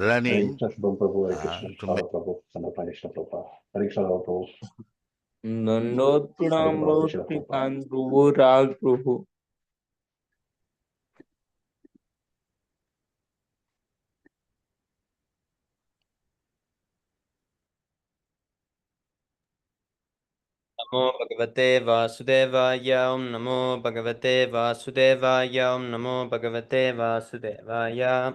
running Shubham Prabhu, Hare Krishna, to Shraddha Prabhu, Sanatana Krishna Prabhu, Hare Krishna Prabhu, Nandot Hare Pranam Prabhu, Krishna Bhakti Prabhu. Prabhu Rag Prabhu. Namo Bhagavate Vasudevaya Om Namo Bhagavate Vasudevaya Om Namo Bhagavate Vasudevaya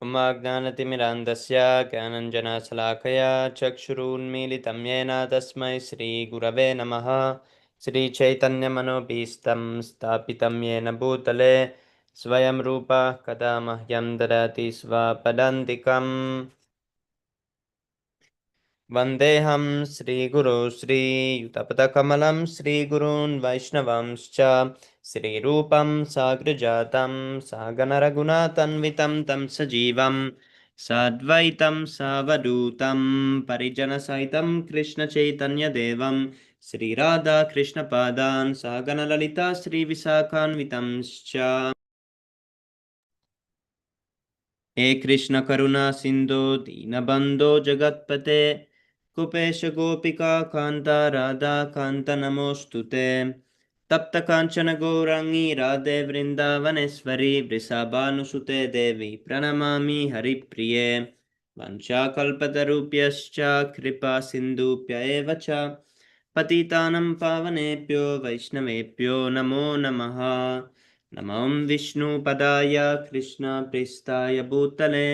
Om Agnanatimirandasya Gyananjana Salakaya Chakshurunmilitam Yena Tasmai Shri Gurave Namaha Shri Chaitanya Manobhistam Stapitam Yena Bhutale Swayam Rupa Kadamahyam Dadati Svapadantikam Vandeham Sri Guru Sri Yutapatakamalam Sri Gurun Vaishnavamscha Sri Rupam Sagrajatam Saganaragunatanvitam Tam Sajivam Sadvaitam Savadutam Parijana Saitam Krishna Chaitanya Devam Sri Radha Krishna Padan Saganalalita Sri Visakhanvitamscha हे कृष्ण करुणा सिंधु दीनबंधो जगतपते कुपेश गोपिका कांता राधा कांत नमोस्तुते तप्त कांचन गौरांगी राधे वृंदावनेश्वरी वृषभानुसुते देवी प्रणमामि हरिप्रिये वंशाकल्पतरुभ्यश्च कृपा सिन्धुभ्य एव च पतितानं पावनेभ्यो वैष्णवेभ्यो नमो नमः नमो विष्णुपदाय कृष्णप्रेष्ठाय भूतले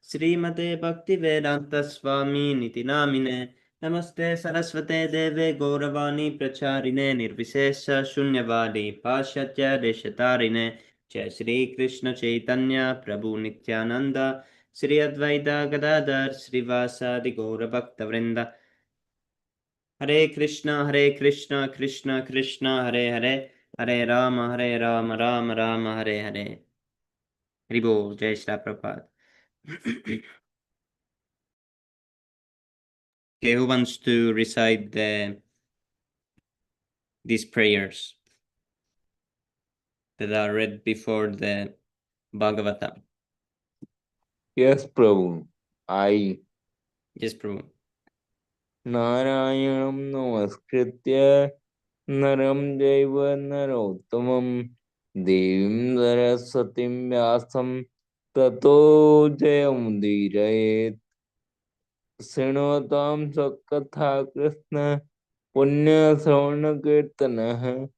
श्रीमते भक्तिवेदान्तस्वामिनिति नामिने नमस्ते सरस्वते देवे गौरवाणी प्रचारिणे निर्विशेष शून्यवादी पाश्चात्य देशतारिणे जय श्री कृष्ण चैतन्य प्रभु नित्यानंद श्री अद्वैत गदाधर श्रीवासादि गौरभक्तवृंद हरे कृष्ण कृष्ण कृष्ण हरे हरे हरे राम राम राम हरे हरे हरि बोल जय श्री प्रभात Okay, who wants to recite these prayers that are read before the Bhagavatam? Yes, Prabhu. I Yes, Prabhu. Narayanam Namaskritya Naram Jaiva Narottamam Devim Sarasatim Vyasam Tato Jayamudiraet Srinotam Sakatha Krishna Punya Sravana Kirtanah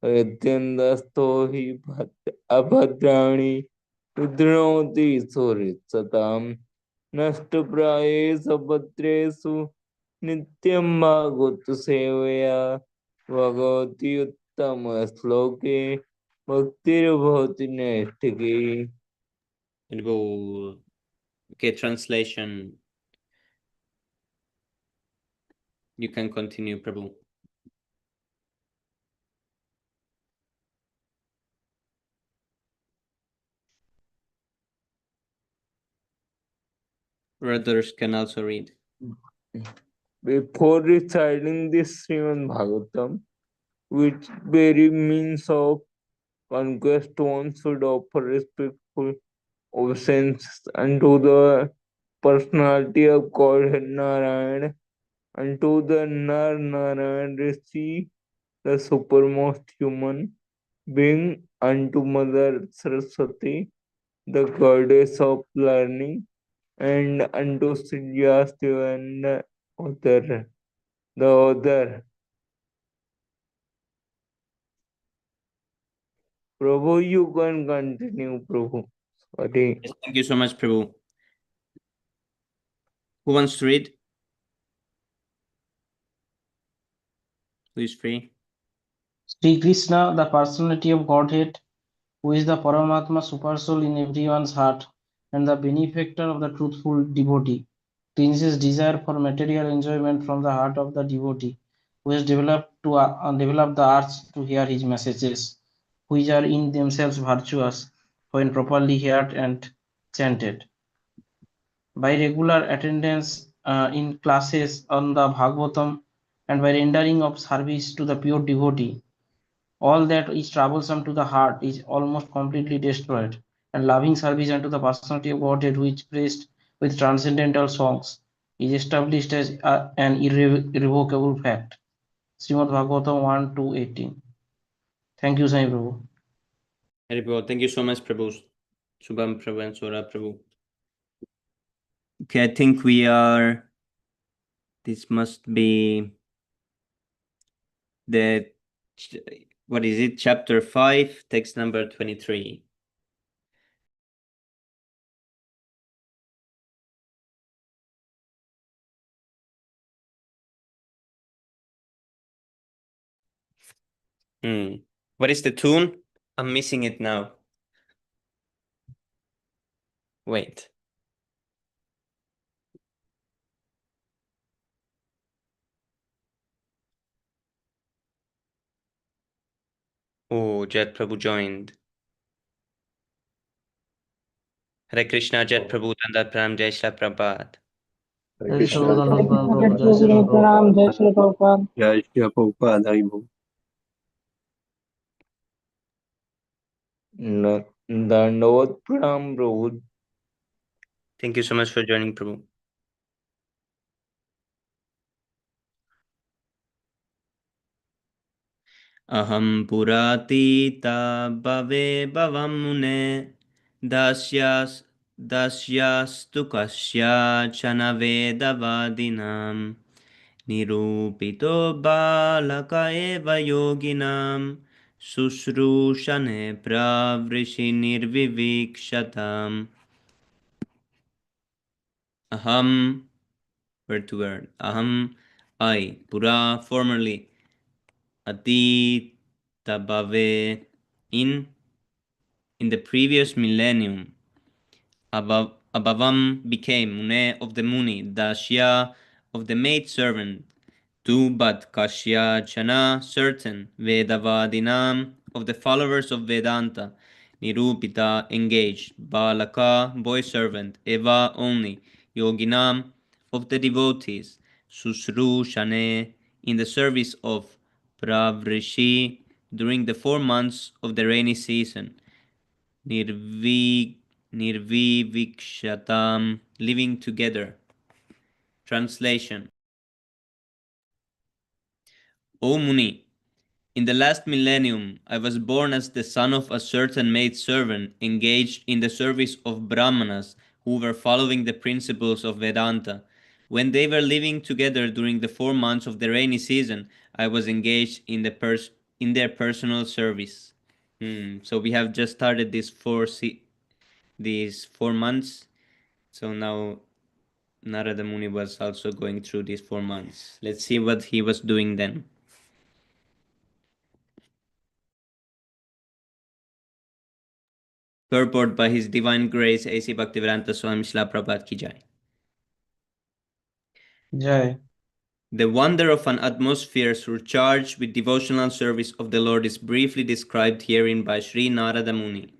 Adyandasto hi abhadrani Rudronoti Soritsatam Nashtapraye Sabhatresu Nityam Bhagavata Sevaya Bhagavati Uttama Sloke Bhaktir Bhavati Naistiki. Hरि बोल. Okay, translation. You can continue, Prabhu. Others can also read. Before reciting this Śrīmad-Bhāgavatam, which very means of conquest, one should offer respectful obeisance unto the personality of Godhead Narayan, unto the Nar Narayan Rishi, the supermost human being, unto Mother Saraswati, the goddess of learning, and unto Srivyasdeva and the other. Prabhu, you can continue, Prabhu. Sorry. Yes, thank you so much, Prabhu. Who wants to read? Who is free? Sri Krishna, the personality of Godhead, who is the Paramatma Supersoul in everyone's heart and the benefactor of the truthful devotee, cleanses desire for material enjoyment from the heart of the devotee, who has developed the arts to hear his messages, which are in themselves virtuous when properly heard and chanted. By regular attendance in classes on the Bhagavatam and by rendering of service to the pure devotee, all that is troublesome to the heart is almost completely destroyed, and loving service unto the personality of Godhead, which praised with transcendental songs is established as an irrevocable fact. Śrīmad-Bhāgavatam 1-18. Thank you, Sai Prabhu. Hari Bol. Thank you so much, Prabhu. Shubham Prabhu and Sora Prabhu. Okay, I think we are. This must be the. What is it? Chapter 5, text number 23. What is the tune? I'm missing it now. Wait. Oh, Jet Prabhu joined. Hare Krishna, Jet Prabhu, Dandat Pranam, Jai Shri Prabhupada. Hare Krishna Krishna. Prabhupada, Jai Shri Prabhupada. Jai Shri Prabhupada. Jai Shri Prabhupada, Hari Bol. Dandavat Pranam Prabhu. Thank you so much for joining, Prabhu. Aham puratita bhave bhavam mune dasyastu kasya chana vedavadinam nirupito balaka eva yoginam susrushane pravrishi nirvivikshatam. Aham, word to word. Aham, I, pura, formerly. Atita bhave, in the previous millennium. Abhavam became Mune of the Muni, Dashya of the maidservant, Tu but Kashya Chana certain, Vedavadinam of the followers of Vedanta, Nirupita engaged, Balaka boy servant, Eva only, Yoginam of the devotees, Susru Shane in the service of Pravrishi during the 4 months of the rainy season, Nirvivikshatam, living together. Translation. O Muni, in the last millennium, I was born as the son of a certain maidservant engaged in the service of Brahmanas who were following the principles of Vedanta. When they were living together during the 4 months of the rainy season, I was engaged in their personal service. So we have just started these 4 months. So now Narada Muni was also going through these 4 months. Let's see what he was doing then. Purport by His Divine Grace A.C. Bhaktivedanta Swami Srila Prabhupada Ki Jai. Jai. The wonder of an atmosphere surcharged with devotional service of the Lord is briefly described herein by Sri Narada Muni.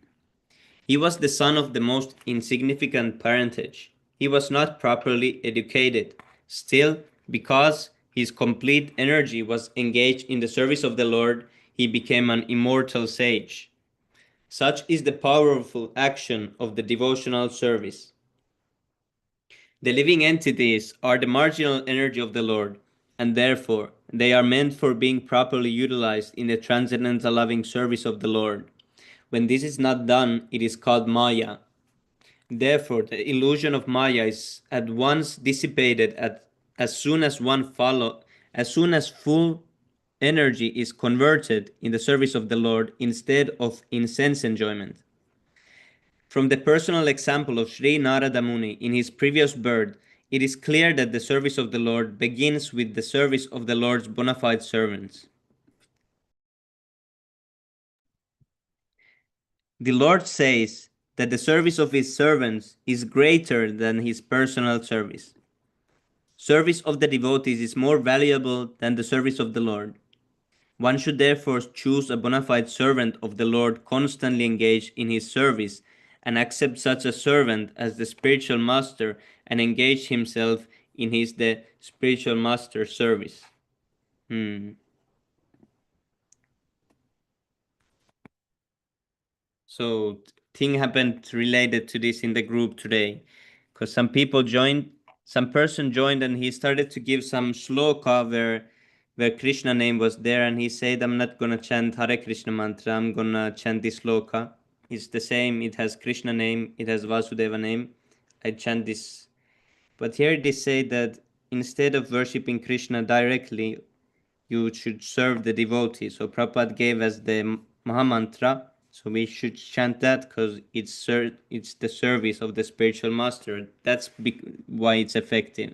He was the son of the most insignificant parentage. He was not properly educated. Still, because his complete energy was engaged in the service of the Lord, he became an immortal sage. Such is the powerful action of the devotional service. The living entities are the marginal energy of the Lord, and therefore they are meant for being properly utilized in the transcendental loving service of the Lord. When this is not done, it is called Maya. Therefore, the illusion of Maya is at once dissipated as soon as full energy is converted in the service of the Lord instead of in sense enjoyment. From the personal example of Sri Narada Muni in his previous birth, it is clear that the service of the Lord begins with the service of the Lord's bona fide servants. The Lord says that the service of his servants is greater than his personal service. Service of the devotees is more valuable than the service of the Lord. One should therefore choose a bona fide servant of the Lord constantly engaged in his service and accept such a servant as the spiritual master and engage himself in the spiritual master's service. So thing happened related to this in the group today, because some person joined and he started to give some shloka where Krishna name was there, and he said, I'm not gonna chant Hare Krishna mantra, I'm gonna chant this shloka. It's the same, it has Krishna name, it has Vasudeva name. I chant this. But here they say that instead of worshipping Krishna directly, you should serve the devotee. So Prabhupada gave us the Mahamantra, so we should chant that because it's the service of the spiritual master. That's why it's effective.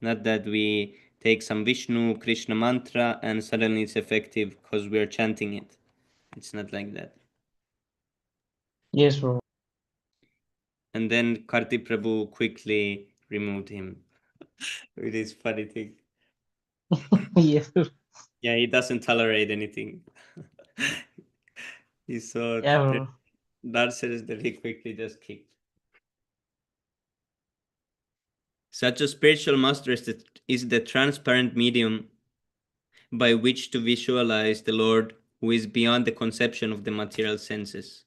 Not that we take some Vishnu, Krishna mantra and suddenly it's effective because we're chanting it. It's not like that. Yes, Prabhu. And then Karti Prabhu quickly removed him. It is funny thing. Yes. Yeah, he doesn't tolerate anything. He's so Yeah, Prabhu. narcissist that he quickly just kicked. Such a spiritual master is the transparent medium by which to visualize the Lord, who is beyond the conception of the material senses.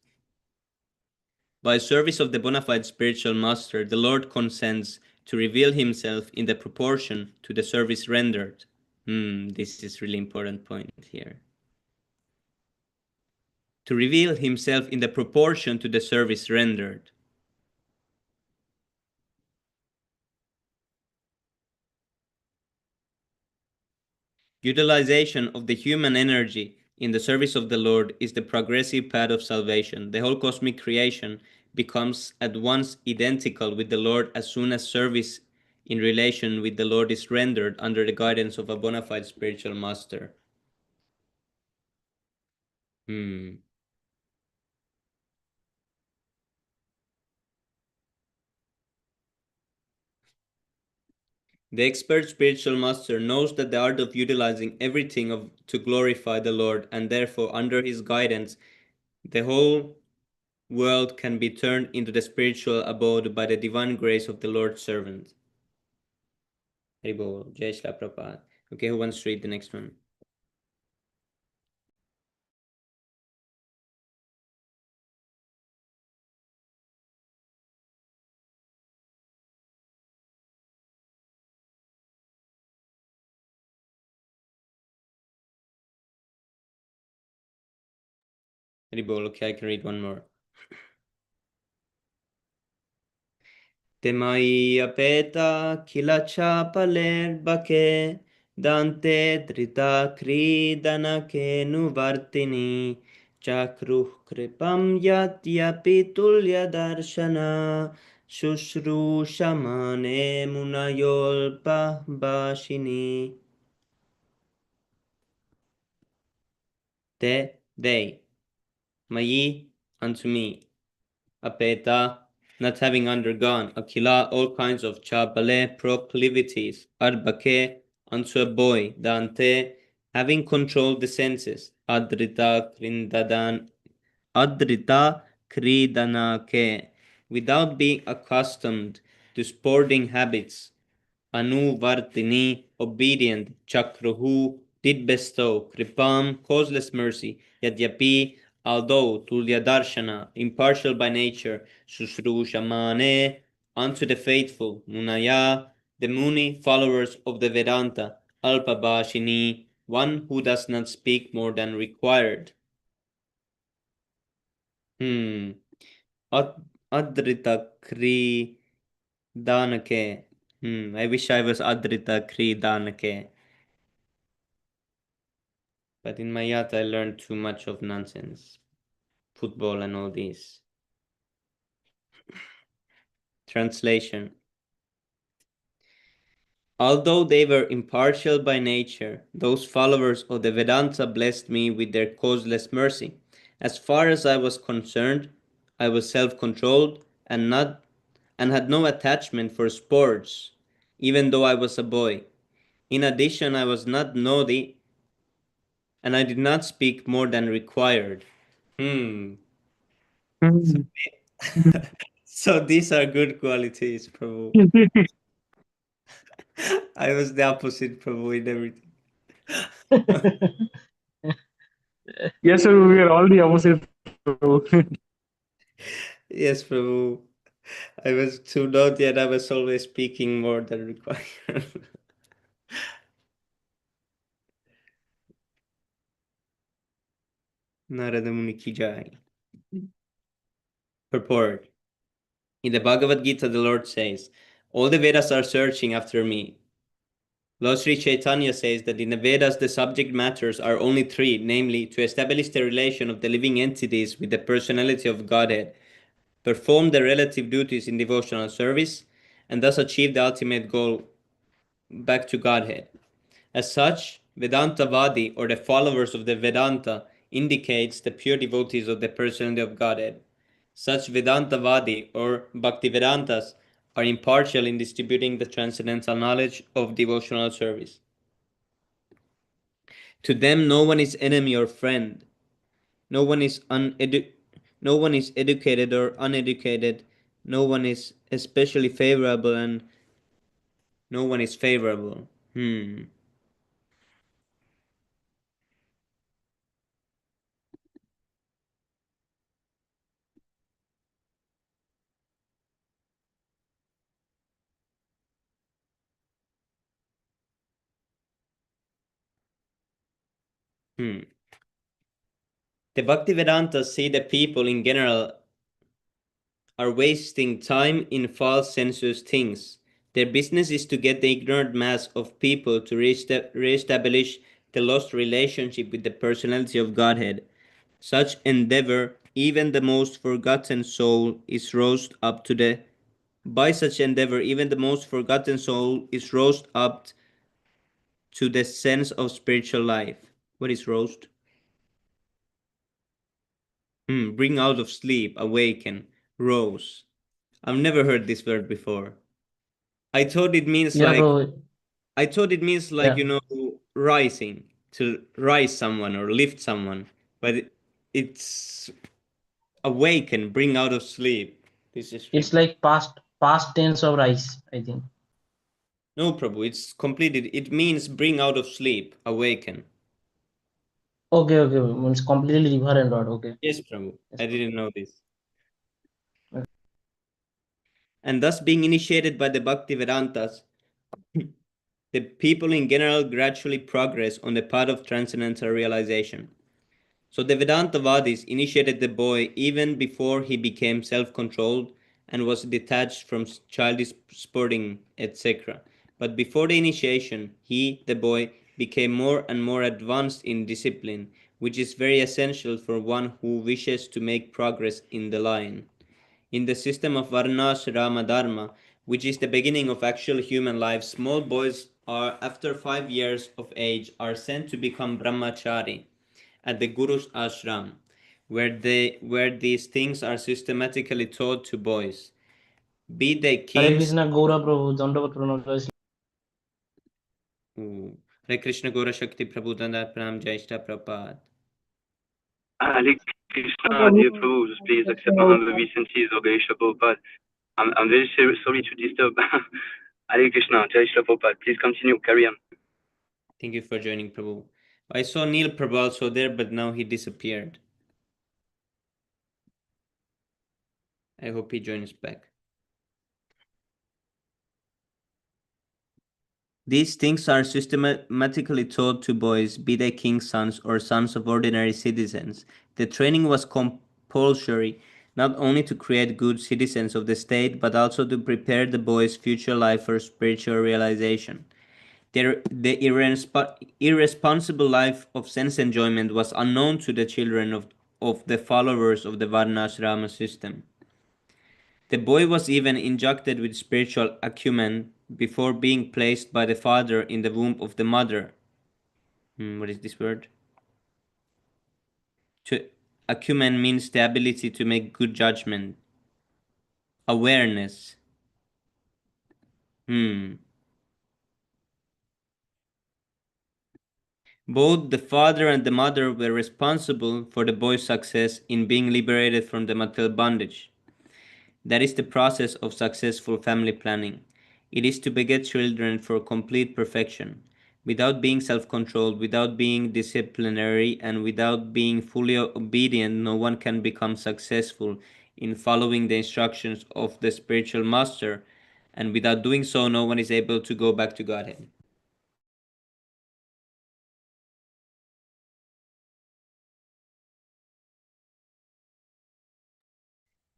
By service of the bona fide spiritual master, the Lord consents to reveal himself in the proportion to the service rendered. This is really important point here. To reveal himself in the proportion to the service rendered. Utilization of the human energy in the service of the Lord is the progressive path of salvation. The whole cosmic creation becomes at once identical with the Lord as soon as service in relation with the Lord is rendered under the guidance of a bona fide spiritual master. The expert spiritual master knows that the art of utilizing everything to glorify the Lord, and therefore under his guidance, the whole world can be turned into the spiritual abode by the divine grace of the Lord's servant. Haribol, Jai Shri Prabhupada. Okay, who wants to read the next one? Haribol, okay, I can read one more. Temai apeta kilacha paler bake Dante drita kridanake nuvartini Chakruh kripam yatyapi tulya darshana Shushrushamane munayolpa bashini. They, Mayi, unto me, Apeta, not having undergone, Akila, all kinds of Chabale proclivities, Arbake, unto a boy, Dante, having controlled the senses, Adrita Kridanake, without being accustomed to sporting habits, Anuvartini, obedient, Chakruhu, did bestow, Kripam, causeless mercy, Yadyapi, although Tulyadarshana, impartial by nature, Sushrushamane, unto the faithful, Munaya, the Muni, followers of the Vedanta, Alpabashini, one who does not speak more than required. Adrita Kri Danake. I wish I was Adrita Kri Danake. But in Mayat I learned too much of nonsense. Football and all this. Translation. Although they were impartial by nature, those followers of the Vedanta blessed me with their causeless mercy. As far as I was concerned, I was self-controlled and had no attachment for sports, even though I was a boy. In addition, I was not naughty, and I did not speak more than required. So these are good qualities, Prabhu. I was the opposite, Prabhu, in everything. Yes, sir, we are all the opposite. Prabhu. Yes, Prabhu. I was too naughty and I was always speaking more than required. Narada Muni ki jai. Purport. In the Bhagavad Gita, the Lord says, all the Vedas are searching after me. Lord Sri Chaitanya says that in the Vedas the subject matters are only three, namely, to establish the relation of the living entities with the personality of Godhead, perform the relative duties in devotional service, and thus achieve the ultimate goal back to Godhead. As such, Vedantavadi, or the followers of the Vedanta, indicates the pure devotees of the personality of Godhead. Such Vedantavadi, or Bhaktivedantas, are impartial in distributing the transcendental knowledge of devotional service. To them, no one is enemy or friend. No one is educated or uneducated. No one is especially favorable, and no one is favorable. The Bhaktivedantas say that people in general are wasting time in false sensuous things. Their business is to get the ignorant mass of people to re-establish the lost relationship with the personality of Godhead. Such endeavor, even the most forgotten soul is roused up to the by such endeavor, even the most forgotten soul is roused up to the sense of spiritual life. What is roused? Bring out of sleep, awaken, rose. I've never heard this word before. I thought it means Yeah, like, yeah, rising, to rise someone or lift someone, but it's awaken, bring out of sleep. This is it's strange. like past tense of rise, I think. No, Prabhu, it's completed. It means bring out of sleep, awaken. Okay, means completely different word. Okay. Yes, Prabhu. Yes, I didn't know this. okay. And thus being initiated by the Bhakti Vedantas, the people in general gradually progress on the path of transcendental realization. So the Vedantavadis initiated the boy even before he became self-controlled and was detached from childish sporting, etc. But before the initiation, he, the boy, became more and more advanced in discipline, which is very essential for one who wishes to make progress in the line. In the system of Varnashrama Dharma, which is the beginning of actual human life, small boys are, after 5 years of age, are sent to become brahmachari at the Guru's ashram, where these things are systematically taught to boys. Be they Hare kings. Krishna, Gaura Prabhu, Dandavat Pranam. Hare Krishna Gaura Shakti Prabhu Danda Pranam Jaishta Prabhat. Hare Krishna, dear Prabhu, please accept my humble obeisances, O Ganesha Prabhupada. I'm very sorry to disturb. Hare Krishna, Jai Shri Prabhupada. Please continue, carry on. Thank you for joining, Prabhu. I saw Neil Prabhu also there, but now he disappeared. I hope he joins back. These things are systematically taught to boys, be they king's sons or sons of ordinary citizens. The training was compulsory not only to create good citizens of the state, but also to prepare the boys' future life for spiritual realization. The irresponsible life of sense enjoyment was unknown to the children of the followers of the Varnashrama system. The boy was even injected with spiritual acumen before being placed by the father in the womb of the mother. What is this word? Acumen means the ability to make good judgment. Awareness. Both the father and the mother were responsible for the boy's success in being liberated from the material bondage. That is the process of successful family planning. It is to beget children for complete perfection. Without being self-controlled, without being disciplinary, and without being fully obedient, no one can become successful in following the instructions of the spiritual master, and without doing so, no one is able to go back to Godhead.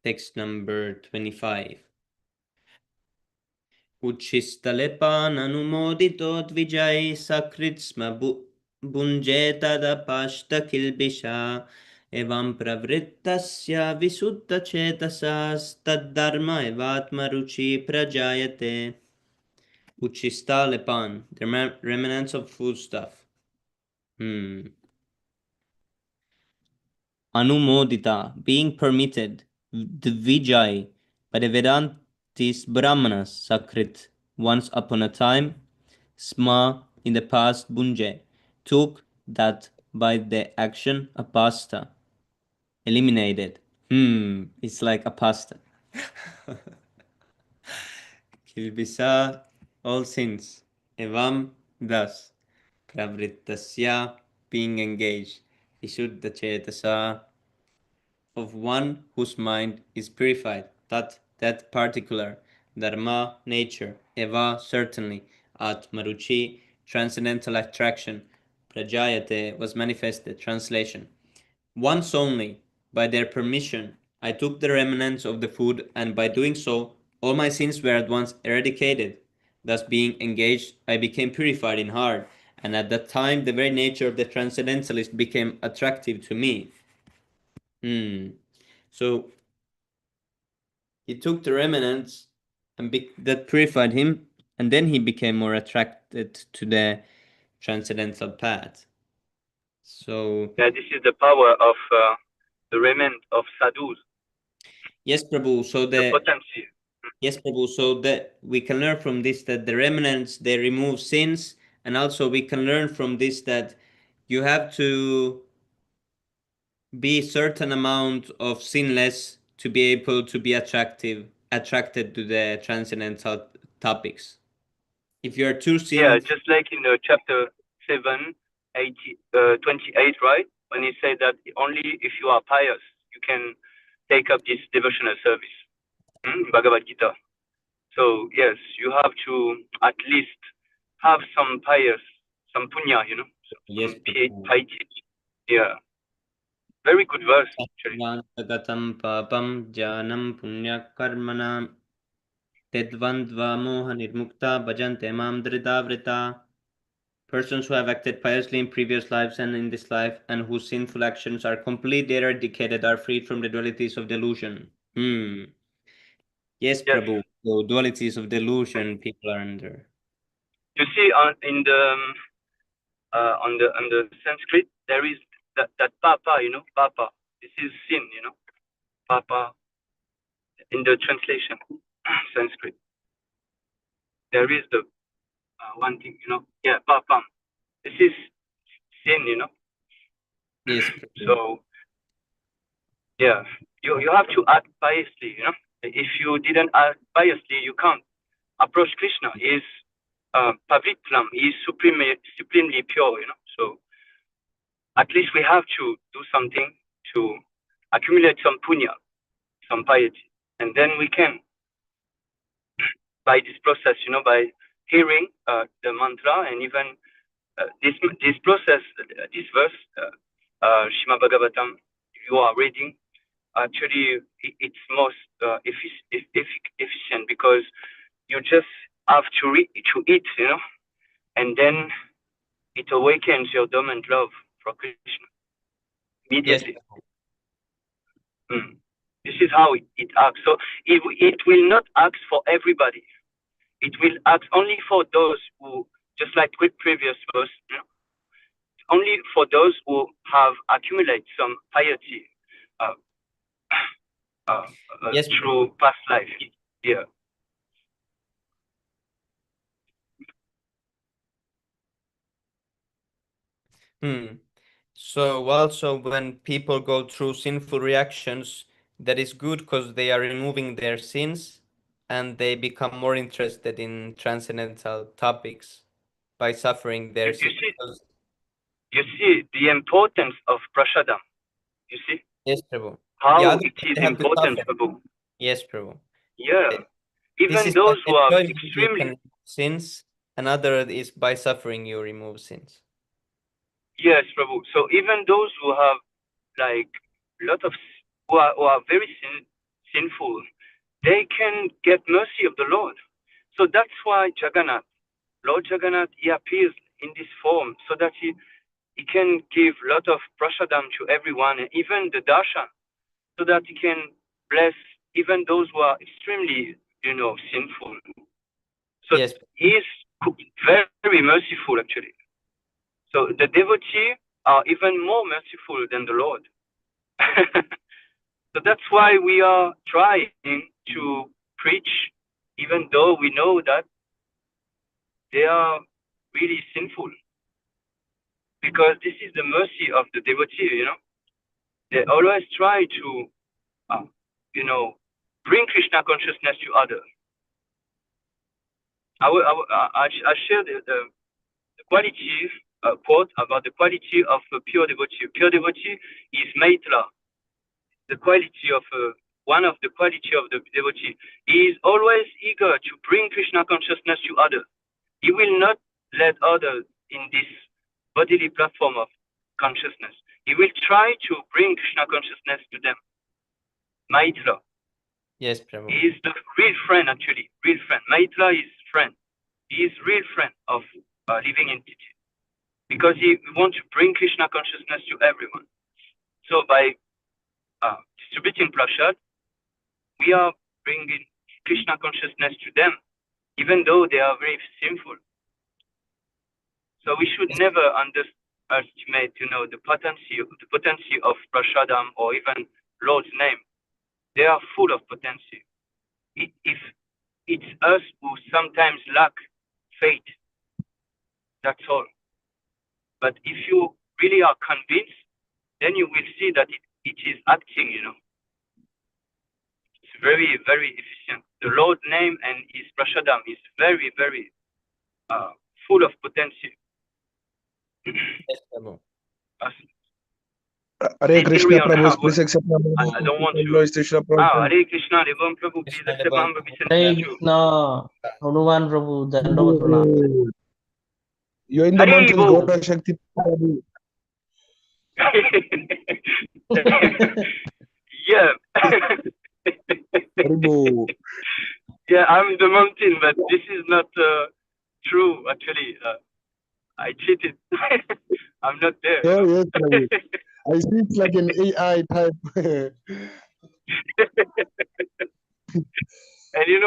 Text number 25. Uchistalepananumodito dvijai sakritsma bunjetadapashtakilbisha evam pravrittasya visuddha chetasas taddharma evatma ruchi prajayate. Uchistalepan, the remnants of foodstuff. Anumodita, being permitted, Dvijay, by the Vedantis Brahmanas, Sakrit, once upon a time, Sma, in the past, Bunje, took that by the action apasta, eliminated. It's like apasta. Kilbisa, all sins. Evam, thus. Pravrittasya, being engaged. Vishuddha chetasa, of one whose mind is purified, that particular, dharma, nature, eva, certainly, atmaruchi, transcendental attraction, prajayate, was manifested. Translation. Once only, by their permission, I took the remnants of the food, and by doing so, all my sins were at once eradicated. Thus, being engaged, I became purified in heart, and at that time, the very nature of the transcendentalist became attractive to me. So he took the remnants and that purified him, and then he became more attracted to the transcendental path. So Yeah, this is the power of the remnant of sadhus. Yes, Prabhu. So the potency. Yes, Prabhu. So that we can learn from this that the remnants, they remove sins, and also we can learn from this that you have to be certain amount of sinless to be able to be attracted to the transcendental topics. If you are too sinless, Yeah, just like in chapter 7, 28, right? When he said that only if you are pious, you can take up this devotional service. Bhagavad Gita. So yes, you have to at least have some pious, some punya, yes, piety. Yeah. Very good verse, actually. Vantagatam papam janam punya karmanam tedvandva moha nirmukta bhajante mam dhridavrita. Persons who have acted piously in previous lives and in this life, and whose sinful actions are completely eradicated, are freed from the dualities of delusion. Yes, Prabhu. So dualities of delusion people are under. You see, in the on the Sanskrit, there is that papa, papa. This is sin, papa. In the translation, Sanskrit, there is the one thing, yeah, papa. This is sin, Yes. So yeah, you have to act piously, If you didn't act piously, you can't approach Krishna. He is pavitram. He is supremely pure, So at least we have to do something to accumulate some punya, some piety, and then we can, by this process, by hearing the mantra, and even this process, this verse, Śrīmad-Bhāgavatam, you are reading, actually it's most efficient, because you just have to eat, and then it awakens your dormant love for Krishna immediately. Yes. This is how it acts. So it will not act for everybody. It will act only for those who, just like with previous verse, only for those who have accumulated some piety through past life. Yeah. So also when people go through sinful reactions, that is good because they are removing their sins and they become more interested in transcendental topics by suffering their sins. You see the importance of prasadam. You see? Yes, Prabhu. how Yeah, it is they have to important, suffer. Prabhu. Yes, Prabhu. Yeah. This Even is those by who are enjoying you can extremely, remove sins, another is by suffering you remove sins. yes, Prabhu. So even those who have like lot of who are very sinful, they can get mercy of the Lord. So that's why Lord Jagannath, he appears in this form so that he can give a lot of prasadam to everyone, and even the darshan, so that he can bless even those who are extremely, sinful. So Yes. he is very, very merciful, actually. So the devotees are even more merciful than the Lord. So that's why we are trying to preach, even though we know that they are really sinful. Because this is the mercy of the devotee, They always try to, bring Krishna consciousness to others. I share the quality quote about the quality of a pure devotee. Pure devotee is Maitla. The quality of one of the quality of the devotee. He is always eager to bring Krishna consciousness to others. He will not let others in this bodily platform of consciousness. He will try to bring Krishna consciousness to them. Maitla. Yes, Prabhu. He is the real friend, actually. Real friend. Maitla is friend. He is real friend of living entity. Because he wants to bring Krishna consciousness to everyone. So by distributing prasad, we are bringing Krishna consciousness to them, even though they are very sinful. So we should never underestimate, the potency of prasadam or even Lord's name. They are full of potency. If it's us who sometimes lack faith, that's all. But if you really are convinced, then you will see that it is acting, It's very, very efficient. The Lord's name and his prasadam is very, very full of potency. Yes, Prabhu. Hare Krishna, Carry on. Prabhu, please accept my I don't want Lord to. Krishna, Prabhu. Hare Krishna, Devam Prabhu, please Krishna accept Devam my Prabhu. Hare obeisance to. Krishna, Hanuman Prabhu, Dandavad Pranam. You're in the Hare mountains, Bo. Gaura Shakti, Prabhu. Yeah. Haribo. Yeah, I'm in the mountain, but this is not true, actually. I cheated. I'm not there. Oh, yes, Prabhu. I see it's like an AI type. And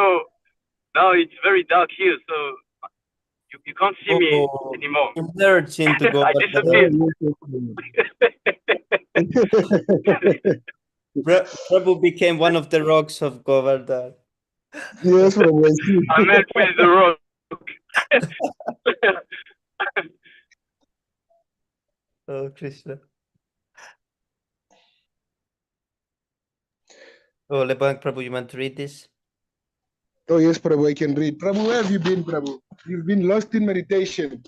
now it's very dark here, so you can't see me anymore. You blurred Chintu I Govardhan. disappeared. Prabhu became one of the rocks of Govardhan. Yes, Prabhu, I see. I met with the rock. Oh, Krishna. Oh, Lebang Prabhu, you want to read this? Oh, yes, Prabhu, I can read. Prabhu, where have you been, Prabhu? You've been lost in meditation.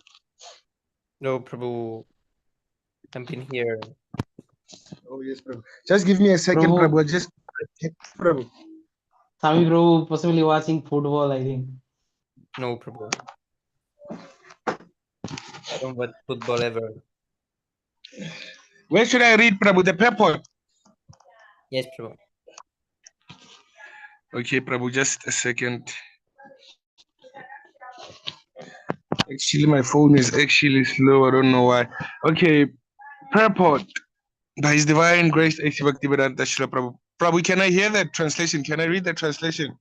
No, Prabhu. I've been here. Oh, yes, Prabhu. Just give me a second, Prabhu. Prabhu. Just, Prabhu. Swami Prabhu possibly watching football, I think. No, Prabhu. I don't watch football ever. Where should I read, Prabhu? The purport. Yes, Prabhu. Okay, Prabhu, just a second. Actually, my phone is actually slow. I don't know why. Okay, purport. By His Divine Grace, A.C. Bhaktivedanta Srila Prabhu. Prabhu, can I hear that translation? Can I read the translation?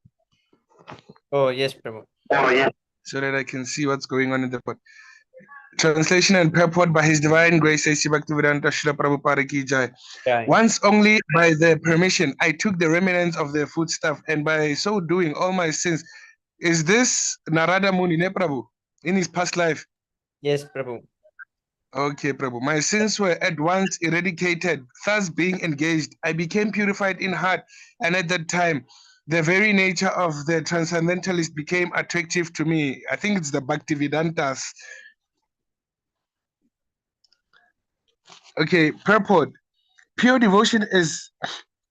Oh, yes, Prabhu. Oh, yeah. So that I can see what's going on in the pot. Translation and purport by His Divine Grace, A.C. Bhaktivedanta Srila Prabhupada Ki Jai. Yeah. Once only by their permission, I took the remnants of their foodstuff, and by so doing, all my sins. Is this Narada Muni, ne Prabhu, in his past life? Yes, Prabhu. Okay, Prabhu. My sins were at once eradicated. Thus, being engaged, I became purified in heart. And at that time, the very nature of the transcendentalist became attractive to me. I think it's the Bhaktivedantas. Okay, purport. Pure devotion is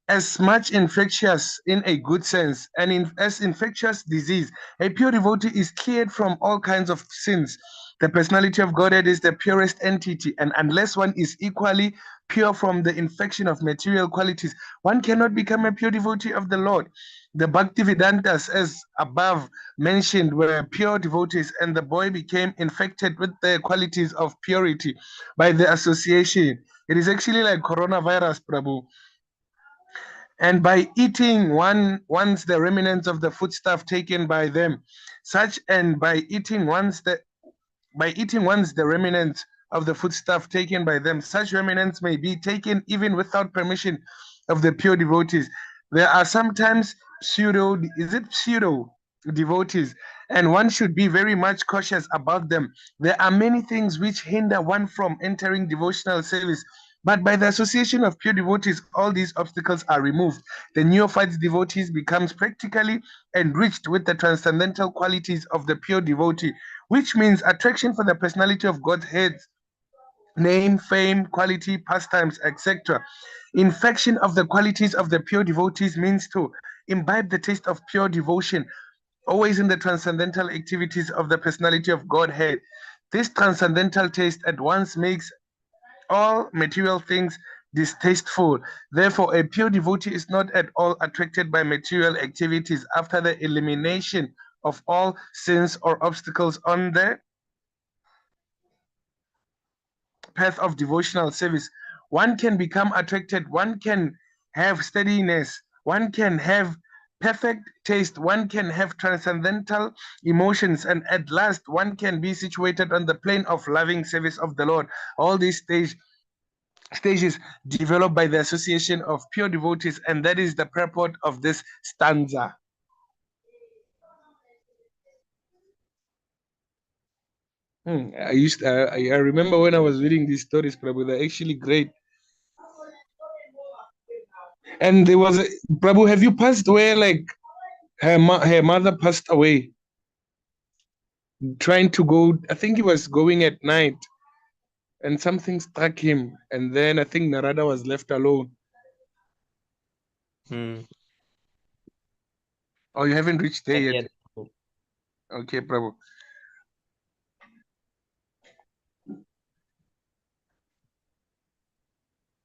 as much infectious in a good sense, and as infectious disease. A pure devotee is cleared from all kinds of sins. The personality of Godhead is the purest entity, and unless one is equally pure from the infection of material qualities, one cannot become a pure devotee of the Lord. The Bhaktivedantas, as above mentioned, were pure devotees, and the boy became infected with the qualities of purity by the association. It is actually like coronavirus, Prabhu. And by eating once the remnants of the foodstuff taken by them, by eating once the remnants of the foodstuff taken by them, such remnants may be taken even without permission of the pure devotees. There are sometimes pseudo devotees, and one should be very much cautious about them. There are many things which hinder one from entering devotional service, but by the association of pure devotees, all these obstacles are removed. The neophyte devotees becomes practically enriched with the transcendental qualities of the pure devotee, which means attraction for the personality of Godhead, name, fame, quality, pastimes, etc. Infection of the qualities of the pure devotees means to imbibe the taste of pure devotion, always in the transcendental activities of the personality of Godhead. This transcendental taste at once makes all material things distasteful. Therefore, a pure devotee is not at all attracted by material activities after the elimination of all sins or obstacles on the path of devotional service. One can become attracted, one can have steadiness, one can have perfect taste, one can have transcendental emotions, and at last one can be situated on the plane of loving service of the Lord. All these stages developed by the association of pure devotees, and that is the purport of this stanza. I remember when I was reading these stories, Prabhu, they're actually great. And there was Prabhu, have you passed away? Like her mother passed away, trying to go. I think he was going at night, and something struck him, and then I think Narada was left alone. Oh, you haven't reached there yet. Okay, Prabhu.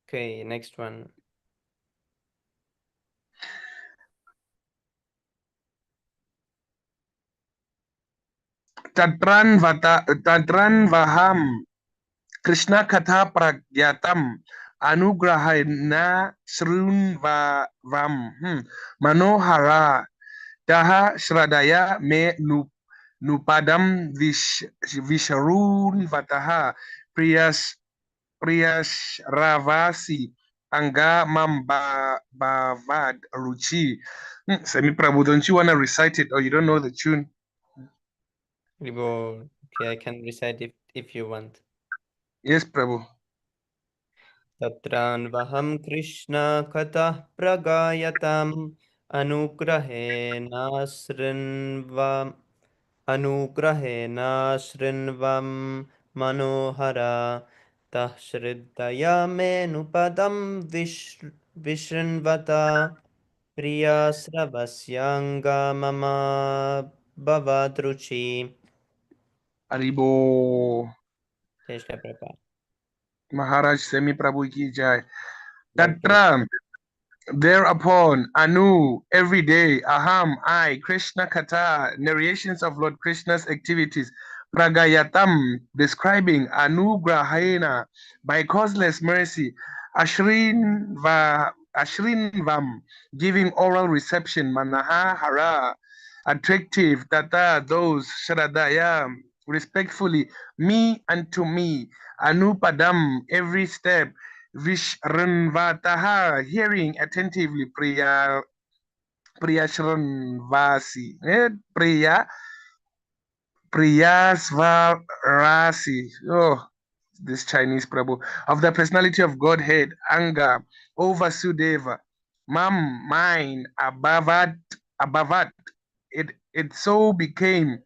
Okay, next one. Tatran Vaham Krishna Katha Pragyatam Anugrahana Srunvavam Manohara Daha Shradaya Me Nupadam Visharun Vataha Priyas Ravasi Anga Mambavad Ruchi. Semi Prabhu, don't you want to recite it, or you don't know the tune? Okay, I can recite if you want. Yes, Prabhu. Tatranvaham Krishna Katha Pragayatam Anugrahena Srinvam Manohara Tah Shriddaya Menupadam Vishrinvata Priya Sravasyanga Mama Bhavadruchi. Aribo. Maharaj Semi Prabhu ki jai. Tatra, thereupon, Anu, every day, Aham, I, Krishna Kata, narrations of Lord Krishna's activities, Pragayatam, describing Anugrahena, by causeless mercy, Ashrinvam, giving oral reception, Manaha Hara, attractive, Tata, those, Shradaya, respectfully, me unto me, Anupadam, every step, Vishranvataha, hearing attentively, Priya Shranvasi, Priyasvarasi. Oh, this Chinese Prabhu, of the personality of Godhead, Anga, O Vasudeva, Mam, mine, Abavat, it so became,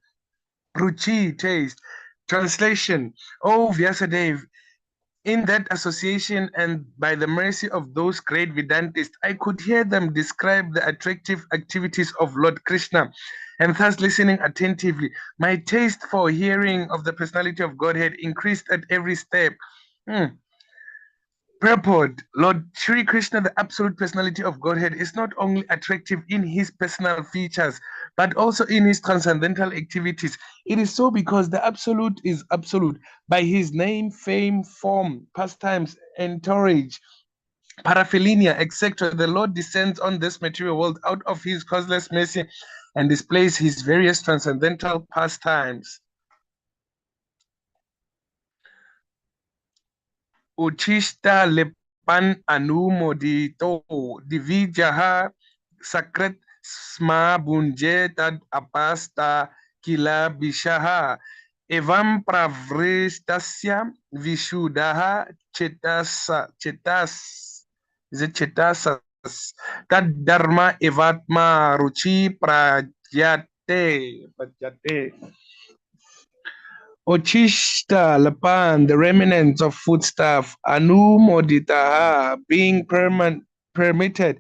Ruchi, taste. Translation, O Vyasadeva, In that association and by the mercy of those great Vedantists, I could hear them describe the attractive activities of Lord Krishna, and thus listening attentively, my taste for hearing of the personality of Godhead increased at every step. Hmm. Purport: Lord Sri Krishna, the absolute personality of Godhead, is not only attractive in his personal features, but also in his transcendental activities. It is so because the absolute is absolute by his name, fame, form, pastimes, entourage, paraphernalia, etc. The Lord descends on this material world out of his causeless mercy and displays his various transcendental pastimes. Uchishta lepan anumodito divijaha sakret sma bunje tad apasta kila bishaha evam pravristasya vishudaha chetas is it chetasas tad dharma evatma ruchi pradyate. Ochishta Lapan, the remnants of foodstuff, Anumoditaha, being permitted,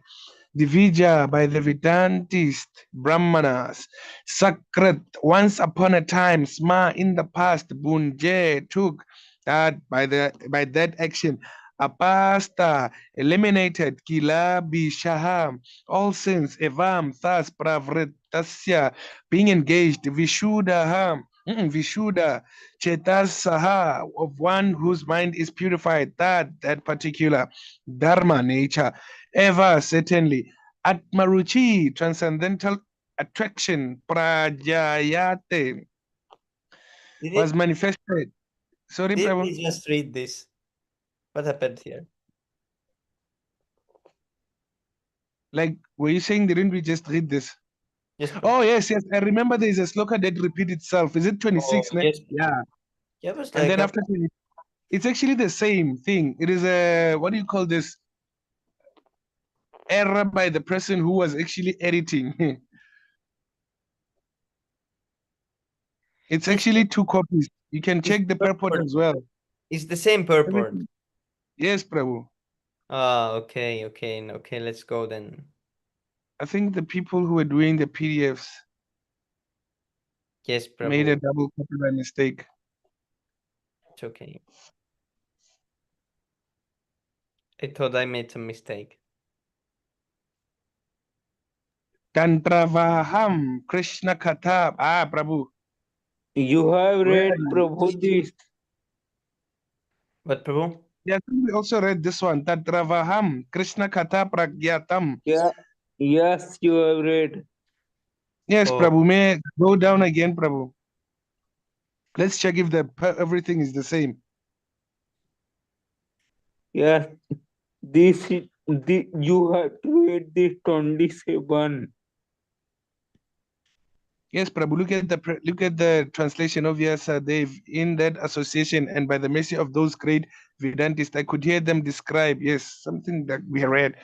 Divija by the Vedantist Brahmanas, Sakrat, once upon a time, Sma in the past, Bunje took that by that action, Apasta eliminated, Kila Bishaha, all sins, Evam, thus Pravritasya, being engaged, Vishudaha. Vishuddha, Chetasaha, of one whose mind is purified, that particular Dharma nature, ever certainly. Atmaruchi, transcendental attraction, Prajayate, was manifested. Sorry, Did Prabhu. we just read this? What happened here? Like, were you saying, didn't we just read this? Yes. Oh, yes. I remember there is a sloka that repeats itself. Is it 26? Oh, yes. Yeah. Yeah, it was And like then after 20, it's actually the same thing. It is a, what do you call this? Error by the person who was actually editing. It's actually two copies. You can check the purport as well. It's the same purport. Yes, Prabhu. Ah, okay. Let's go then. I think the people who were doing the PDFs Yes, Prabhu. made a double copy by mistake. It's okay. I thought I made some mistake. Tantravaham Krishna Katha. Ah, Prabhu. You have read Prabhu this. What, Prabhu? Yeah, we also read this one. Tantravaham Krishna Katha Pragyatam. Yeah. Yes, you have read. Yes, Prabhu. May I go down again, Prabhu? Let's check if everything is the same. Yes. You have to read this 27. Yes, Prabhu, look at the translation of Yasadev in that association, and by the mercy of those great Vedantists, I could hear them describe, yes, something that we read.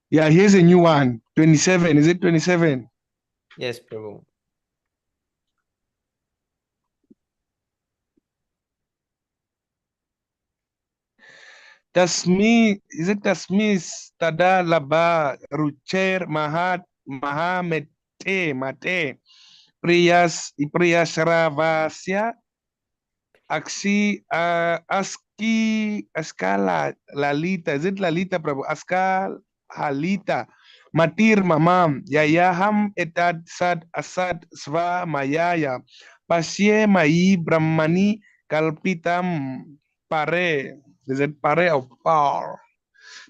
Yeah, here's a new one, 27. Is it 27? Yes, Prabhu. Is it Tasmis Tada Laba Rucher Mahamete Mate Priyasravasya Aksi Askala Lalita. Is it Lalita, Prabhu? Askal Halita. Matir Mamam. Yayaham etad sad asad sva mayaya. Pasye mai brahmani kalpitam pare. Is it pare or par?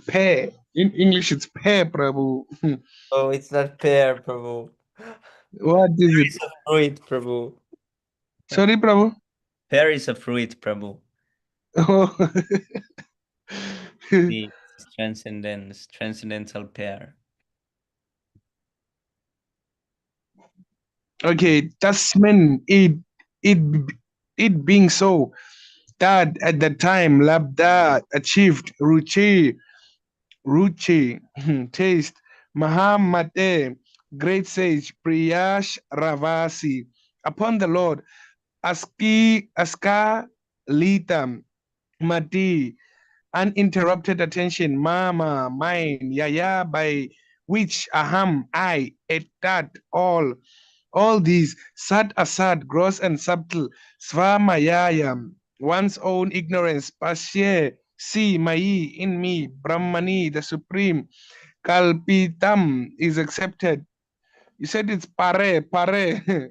Pe. In English, it's pe, Prabhu. Oh, it's not pear, Prabhu. What is it? It's a fruit, Prabhu. Sorry, Prabhu. Pear is a fruit, Prabhu. Oh. The transcendental pair. Okay, Tasman, it being so that at the time Labda achieved ruchi, taste, Mahamate, great sage, Priyash Ravasi, upon the Lord, Aska Litam, Mati, uninterrupted attention, mama, mine, yaya, by which, aham, I, etat, all these, sat asad, gross and subtle, svamayayam, one's own ignorance, pasye, si, mai, in me, brahmani, the supreme, kalpitam, is accepted. You said it's pare,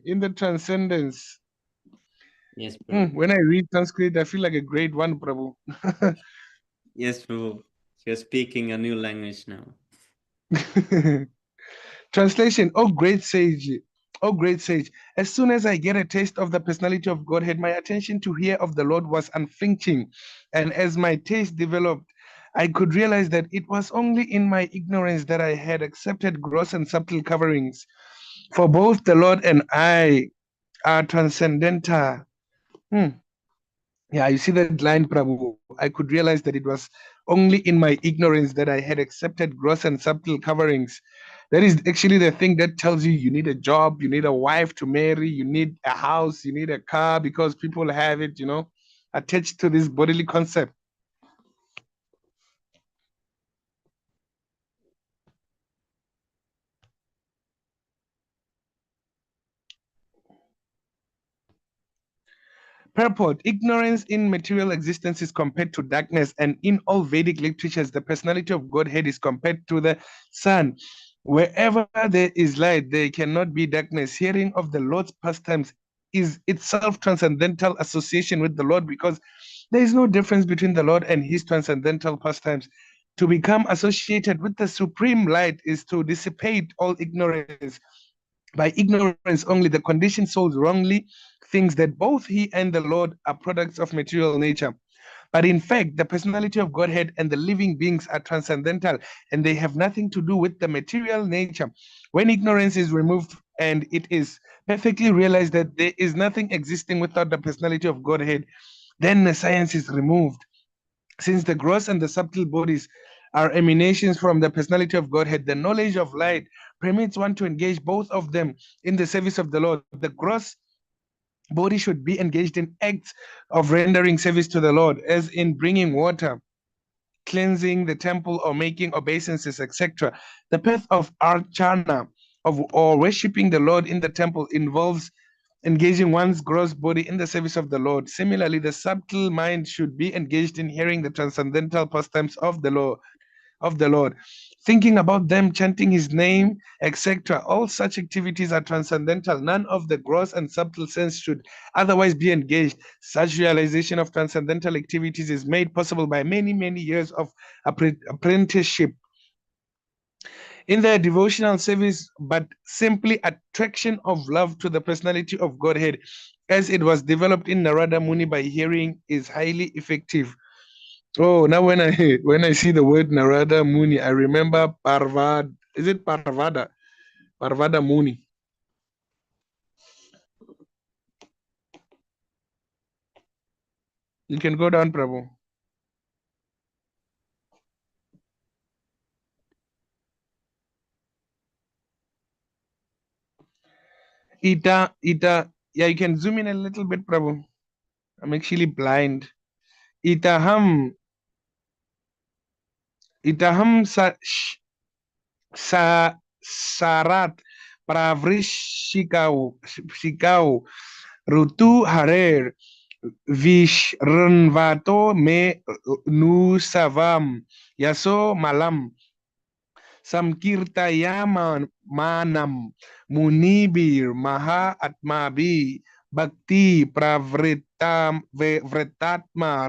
in the transcendence. Yes, Prabhu. When I read Sanskrit, I feel like a grade 1, Prabhu. Yes, Prabhu. You're speaking a new language now. Translation, oh great sage, oh great sage, as soon as I get a taste of the personality of Godhead, my attention to hear of the Lord was unflinching. And as my taste developed, I could realize that it was only in my ignorance that I had accepted gross and subtle coverings. For both the Lord and I are transcendental. Yeah, you see that line, Prabhu. I could realize that it was only in my ignorance that I had accepted gross and subtle coverings. That is actually the thing that tells you you need a job, you need a wife to marry, you need a house, you need a car, because people have it, attached to this bodily concept. Purport: ignorance in material existence is compared to darkness, and in all Vedic literatures, the personality of Godhead is compared to the sun. Wherever there is light, there cannot be darkness. Hearing of the Lord's pastimes is itself transcendental association with the Lord, because there is no difference between the Lord and his transcendental pastimes. To become associated with the supreme light is to dissipate all ignorance. By ignorance only, the conditioned souls wrongly thinks that both he and the Lord are products of material nature. But in fact, the personality of Godhead and the living beings are transcendental, and they have nothing to do with the material nature. When ignorance is removed and it is perfectly realized that there is nothing existing without the personality of Godhead, then the science is removed. Since the gross and the subtle bodies are emanations from the personality of Godhead, the knowledge of light permits one to engage both of them in the service of the Lord. The gross body should be engaged in acts of rendering service to the Lord, as in bringing water, cleansing the temple, or making obeisances, etc. The path of archana, or worshipping the Lord in the temple, involves engaging one's gross body in the service of the Lord. Similarly, the subtle mind should be engaged in hearing the transcendental pastimes of the Lord, thinking about them, chanting his name, etc. All such activities are transcendental. None of the gross and subtle sense should otherwise be engaged. Such realization of transcendental activities is made possible by many, many years of apprenticeship in their devotional service, but simply attraction of love to the personality of Godhead, as it was developed in Narada Muni by hearing, is highly effective. Oh, now when I see the word Narada Muni, I remember Parvad. Is it Parvada? Parvada Muni. You can go down, Prabhu. Ita. Yeah, you can zoom in a little bit, Prabhu. I'm actually blind. Itaham sarat pravrishikau rutu harer Vishranvato me nusavam yaso malam samkirtayaman manam munibir maha atmabi bhakti vritatma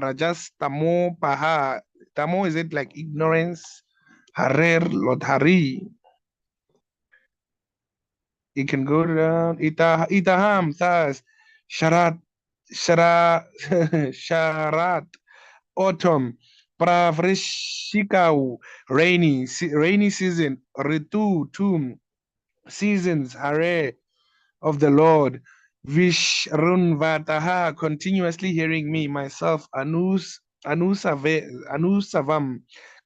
rajas tamo paha. Tamo, is it like ignorance? Harer Lord Hari. You can go down. Itaham thus sharat sharat autumn, pravrishikau, rainy season, ritu, tomb, seasons, hare, of the Lord, vishrunvataha, continuously hearing me, myself, anusavam,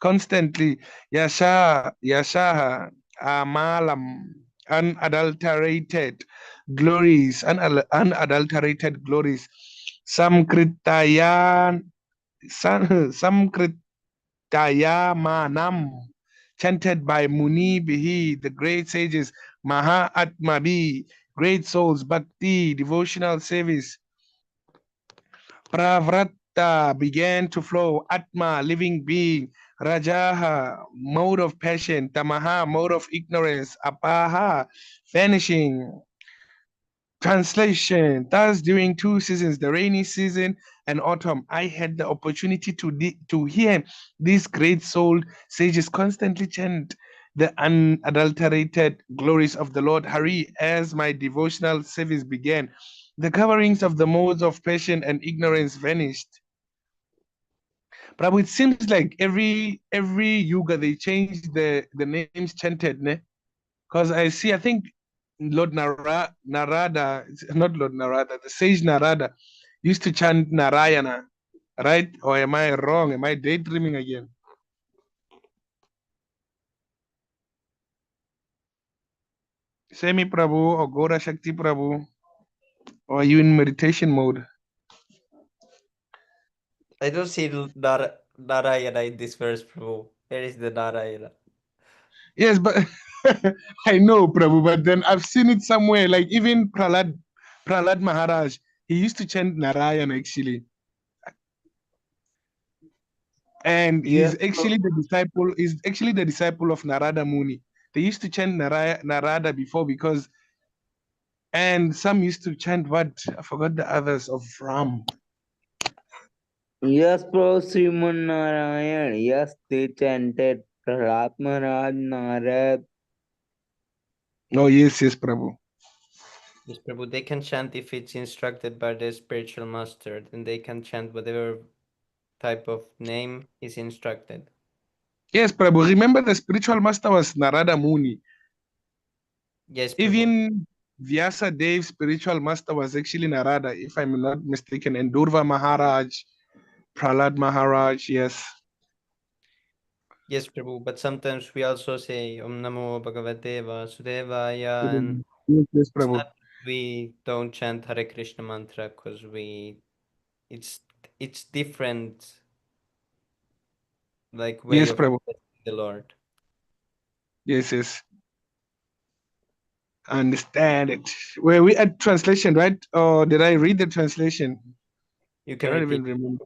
constantly, yashaha, amalam, unadulterated glories, unadulterated glories, samkritayan Samkritayamanam, chanted by Muni Bihi, the great sages, Maha Atmabi, great souls, Bhakti, devotional service, Pravrata began to flow, Atma, living being, Rajaha, mode of passion, Tamaha, mode of ignorance, Apaha, vanishing. Translation. Thus, during 2 seasons, the rainy season and autumn, I had the opportunity to hear these great souled sages constantly chant the unadulterated glories of the Lord Hari as my devotional service began. The coverings of the modes of passion and ignorance vanished. But it seems like every yuga they change the names chanted, ne? Because I see, I think Lord Narada, not Lord Narada, the sage Narada used to chant Narayana, right? Or am I wrong? Am I daydreaming again? Semi Prabhu or Gora Shakti Prabhu? Or are you in meditation mode? I don't see Narayana in this verse, Prabhu. Where is the Narayana? Yes, but I know Prabhu, but then I've seen it somewhere, like even Prahlad Maharaj, he used to chant Narayana actually. And Yes, he's actually the disciple of Narada Muni. They used to chant Narada before because, and some used to chant what? I forgot the others of Ram. yes, bro, Śrīmad-Narayan. Yes, they chanted Prahlad Maharaj, Narad. Oh, yes, Prabhu. Yes, Prabhu, they can chant if it's instructed by the spiritual master, then they can chant whatever type of name is instructed. Yes, Prabhu. Remember the spiritual master was Narada Muni. Yes, Prabhu. Even Vyasa Dev's spiritual master was actually Narada, if I'm not mistaken, and Durva Maharaj, Prahlad Maharaj, yes. Yes, Prabhu, but sometimes we also say Om Namo Bhagavate Vasudevaya, and Yes, it's Prabhu. not we don't chant Hare Krishna mantra because it's different, like way Yes, of Prabhu. blessing the Lord. Yes. I understand it. Were we at translation, right? Or did I read the translation? You I can don't repeat. even remember.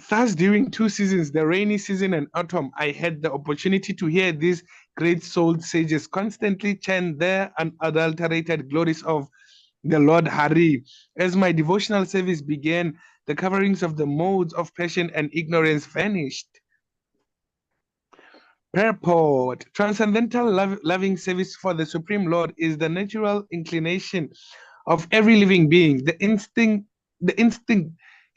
Thus, during 2 seasons, the rainy season and autumn, I had the opportunity to hear these great souled sages constantly chant their unadulterated glories of the Lord Hari. As my devotional service began, the coverings of the modes of passion and ignorance vanished. Purport. Transcendental loving service for the Supreme Lord is the natural inclination of every living being. The instinct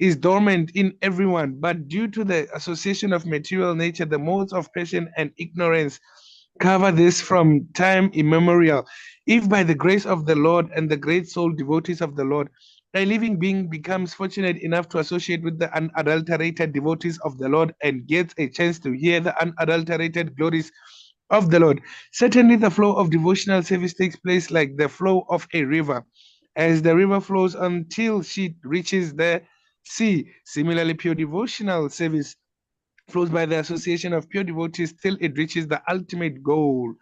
is dormant in everyone, but due to the association of material nature, the modes of passion and ignorance cover this from time immemorial. If by the grace of the Lord and the great soul devotees of the Lord, a living being becomes fortunate enough to associate with the unadulterated devotees of the Lord and gets a chance to hear the unadulterated glories of the Lord, certainly the flow of devotional service takes place like the flow of a river, as the river flows until she reaches the sea. Similarly, pure devotional service flows by the association of pure devotees till it reaches the ultimate goal,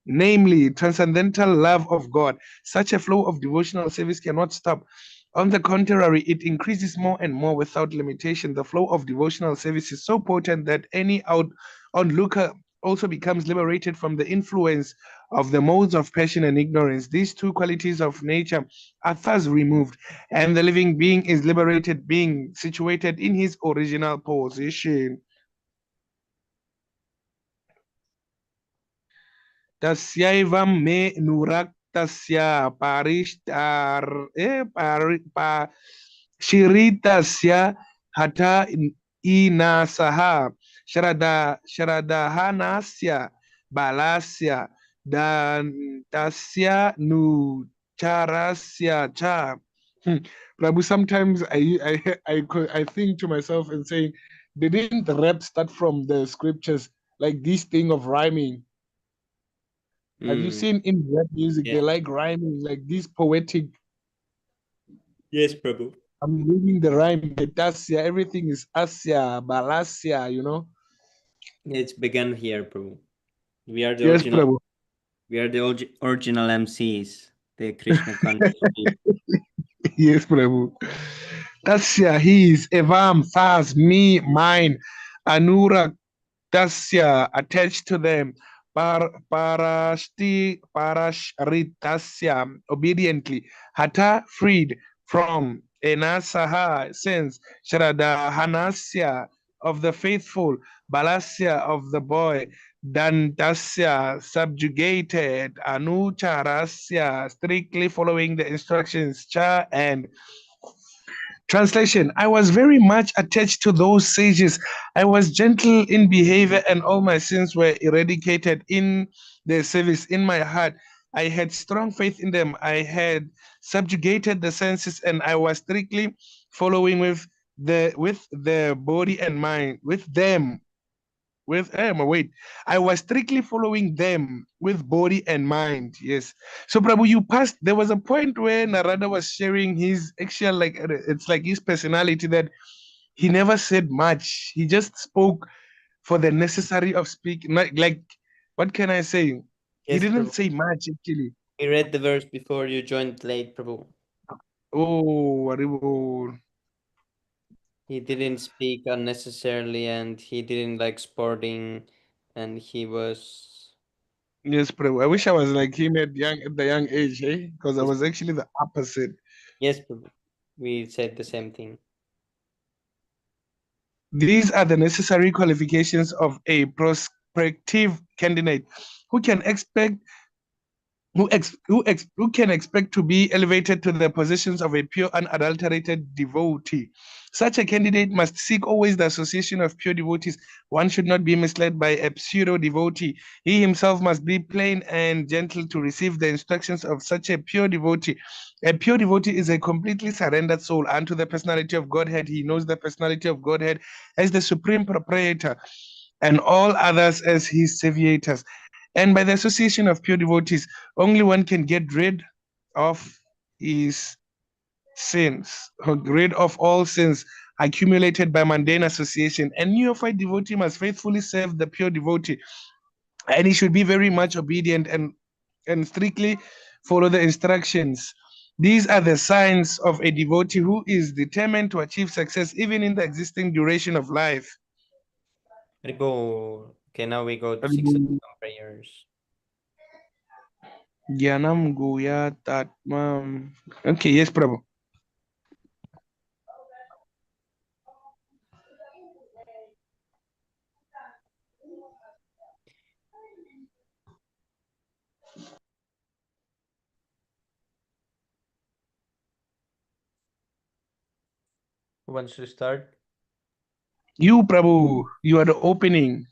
namely transcendental love of God. Such a flow of devotional service cannot stop. On the contrary, it increases more and more without limitation. The flow of devotional service is so potent that any onlooker also becomes liberated from the influence of the modes of passion and ignorance. These two qualities of nature are thus removed, and the living being is liberated, being situated in his original position. Tasyaivam me nuraktasya shiritasya hata inasaha sharadahanasya balasya dan tasya nucharasya cha. Prabhu, sometimes I think to myself and saying, didn't the rap start from the scriptures, like this thing of rhyming? Have you seen in rap music, Yeah. they like rhyming, like this poetic? Yes, Prabhu. I'm reading the rhyme. Tasya, everything is Asya, Balasya, you know. It's begun here, Prabhu. We are the Yes, original. Prabhu. We are the original MCs. The Krishna conscious people. Yes, Prabhu. Tasya, his, Evam, Thas, me, mine, Anura, Tasya, attached to them. Parashritasya, obediently. Hata, freed from. Enasaha, sense. Shradhanasya, of the faithful. Balasya, of the boy. Dantasya, subjugated. Anucharasya, strictly following the instructions. Cha and translation. I was very much attached to those sages. I was gentle in behavior, and all my sins were eradicated in their service. In my heart, I had strong faith in them. I had subjugated the senses, and I was strictly following with the body and mind, wait, I was strictly following them with body and mind. Yes. So Prabhu, you passed. There was a point where Narada was sharing his actual, like, it's like his personality, that he never said much. He just spoke for the necessary of speaking. Like, what can I say? He Yes, didn't Prabhu. say much actually. We read the verse before you joined late, Prabhu. Oh, Haribo. He didn't speak unnecessarily, and he didn't like sporting, and he was. Yes, Prabhu. I wish I was like him at the young age, eh? Because I Yes, was actually the opposite. yes, Prabhu. We said the same thing. These are the necessary qualifications of a prospective candidate who can expect who can expect to be elevated to the positions of a pure unadulterated devotee. Such a candidate must seek always the association of pure devotees. One should not be misled by a pseudo devotee. He himself must be plain and gentle to receive the instructions of such a pure devotee. A pure devotee is a completely surrendered soul unto the personality of Godhead. He knows the personality of Godhead as the supreme proprietor, and all others as his saviors. And by the association of pure devotees, only one can get rid of his sins, or rid of all sins accumulated by mundane association. And neophyte devotee must faithfully serve the pure devotee, and he should be very much obedient and strictly follow the instructions. These are the signs of a devotee who is determined to achieve success even in the existing duration of life. Ribo. Okay, now we go to 6 prayers. Gyanam Guya Tatmam. Okay, yes, Prabhu. Who wants to start? You, Prabhu, you are the opening.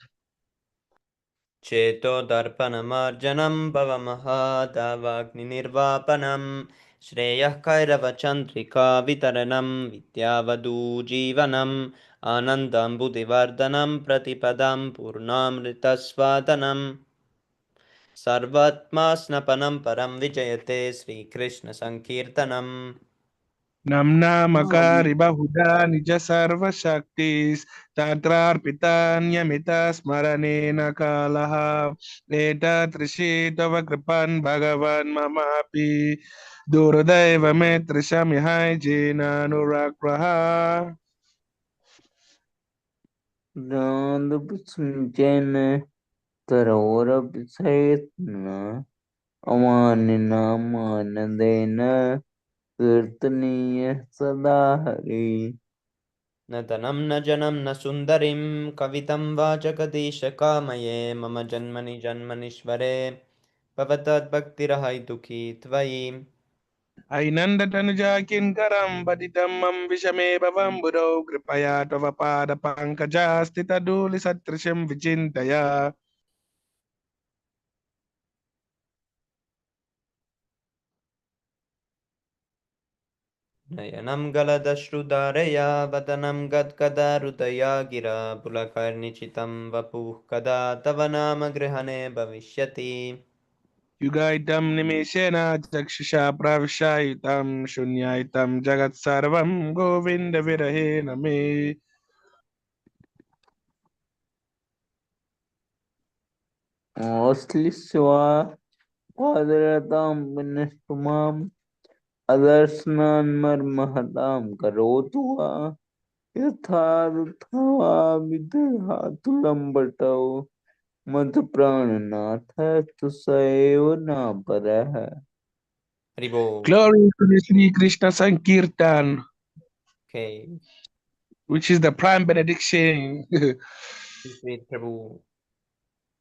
Cheto darpanamarjanam bhavamahadavagninirvapanam Shreyah Kairavachandrika Vitaranam Vidyavadu Jivanam Anandam Buddhivardhanam Pratipadam Purnamritasvadanam Sarvatma Snapanam Param Vijayate Sri Krishna Sankirtanam. Namna makari bahuda nija sarva shaktis tatrarpitanya smarane nakalaha eta trishitava kripan bhagavan mamapi duradaiva me trishamihai jena nurakraha. Randhapusumchena Tarorapisayatna Amanina Manadena Kirtaniya Sadahari. न धनं न जनं न सुन्दरीं कवितं वाचकदेशकामये मम जन्मनि जन्मनीश्वरे भवतद्भक्तिरहैतुकी त्वयि Ainanda tanuja kinkaram patitamam vishame bhavam buddho kripaya tava pada pankaja stita duli satrisham vichintaya. नयनं गलदश्रुधारया वदनं गद्गदहृदया गिरा पुलकर्निचितं वपुः कदा तव नाम गृहणे भविष्यति Yugaitam nimeshena chakshusha pravishaitam shunyaitam jagat sarvam govinda virahena me. Osliswa Padaratam Vinashtumam Adarsnan Marmahatam Karotua Yathadutava Vidhatulam Bhatau Madhupranatha Tusaiva Naparaha. Haribo. Glory to the Sri Krishna Sankirtan, Okay. which is the prime benediction. Please read, Prabhu.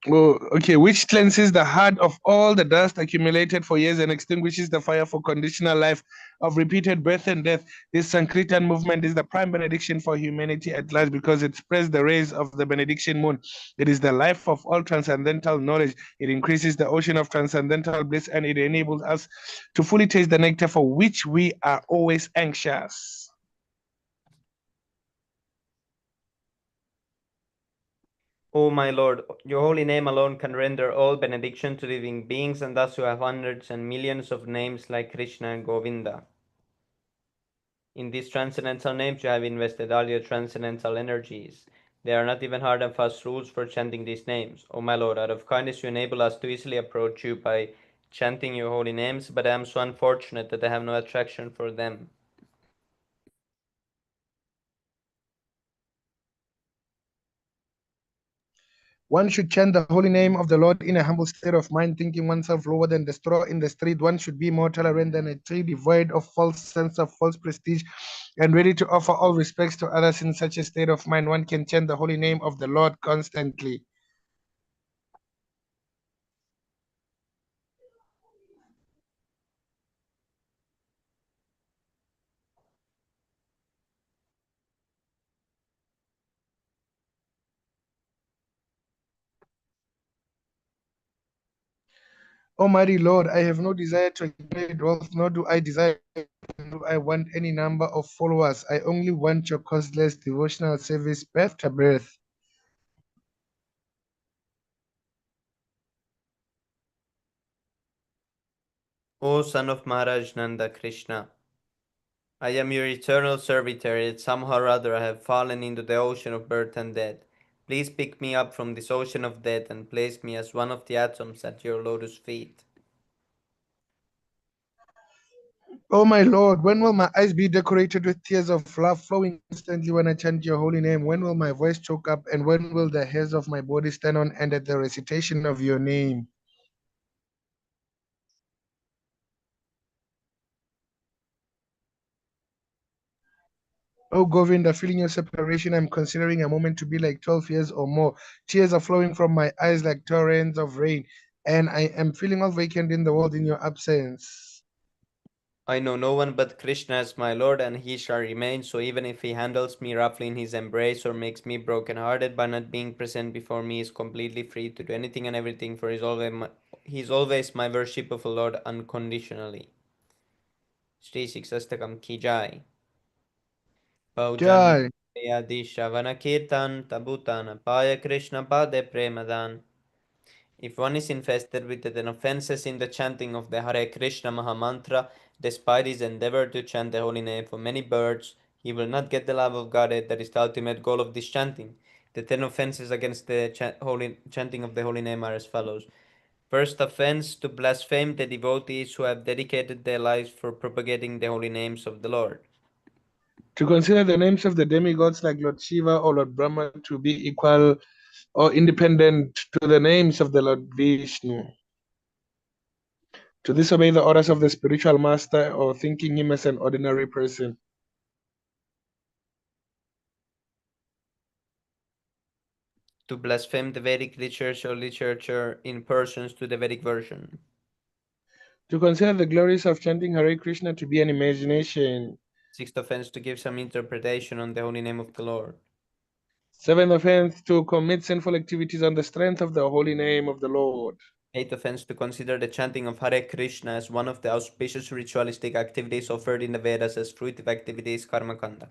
Oh, okay, which cleanses the heart of all the dust accumulated for years and extinguishes the fire for conditional life of repeated birth and death. This Sankirtan movement is the prime benediction for humanity at large because it spreads the rays of the benediction moon. It is the life of all transcendental knowledge. It increases the ocean of transcendental bliss and it enables us to fully taste the nectar for which we are always anxious. O my Lord, your holy name alone can render all benediction to living beings, and thus you have hundreds and millions of names like Krishna and Govinda. In these transcendental names you have invested all your transcendental energies. There are not even hard and fast rules for chanting these names. O my Lord, out of kindness you enable us to easily approach you by chanting your holy names, but I am so unfortunate that I have no attraction for them. One should chant the holy name of the Lord in a humble state of mind, thinking oneself lower than the straw in the street. One should be more tolerant than a tree, devoid of false sense of false prestige, and ready to offer all respects to others in such a state of mind. One can chant the holy name of the Lord constantly. Almighty Lord, I have no desire to accumulate wealth, nor do I desire, do I want any number of followers. I only want your costless devotional service, breath to breath. O son of Maharaj Nanda Krishna, I am your eternal servitor, yet somehow or other I have fallen into the ocean of birth and death. Please pick me up from this ocean of death and place me as one of the atoms at your lotus feet. Oh my Lord, when will my eyes be decorated with tears of love flowing constantly when I chant your holy name? When will my voice choke up? And when will the hairs of my body stand on end at the recitation of your name? Oh Govinda, feeling your separation, I'm considering a moment to be like 12 years or more. Tears are flowing from my eyes like torrents of rain, and I am feeling all vacant in the world in your absence. I know no one but Krishna as my Lord, and he shall remain, so even if he handles me roughly in his embrace or makes me broken-hearted by not being present before me, he is completely free to do anything and everything, for he is always my worshipful Lord unconditionally. Shri Siksastakam ki jai. Paujan Jai. Yadi Shavana Kirtan Tabutan Paya Krishna Pade Premadan. If one is infested with the offenses in the chanting of the Hare Krishna Mahamantra, despite his endeavor to chant the holy name for many birds, he will not get the love of Godhead that is the ultimate goal of this chanting. The 10 offenses against the chanting of the holy name are as follows. First offense, to blaspheme the devotees who have dedicated their lives for propagating the holy names of the Lord. To consider the names of the demigods like Lord Shiva or Lord Brahma to be equal or independent to the names of the Lord Vishnu. To disobey the orders of the spiritual master or thinking him as an ordinary person. To blaspheme the Vedic literature in persons to the Vedic version. To consider the glories of chanting Hare Krishna to be an imagination. Sixth offense, to give some interpretation on the holy name of the Lord. Seventh offense, to commit sinful activities on the strength of the holy name of the Lord. Eighth offense, to consider the chanting of Hare Krishna as one of the auspicious ritualistic activities offered in the Vedas as fruitive activities, karma kanda.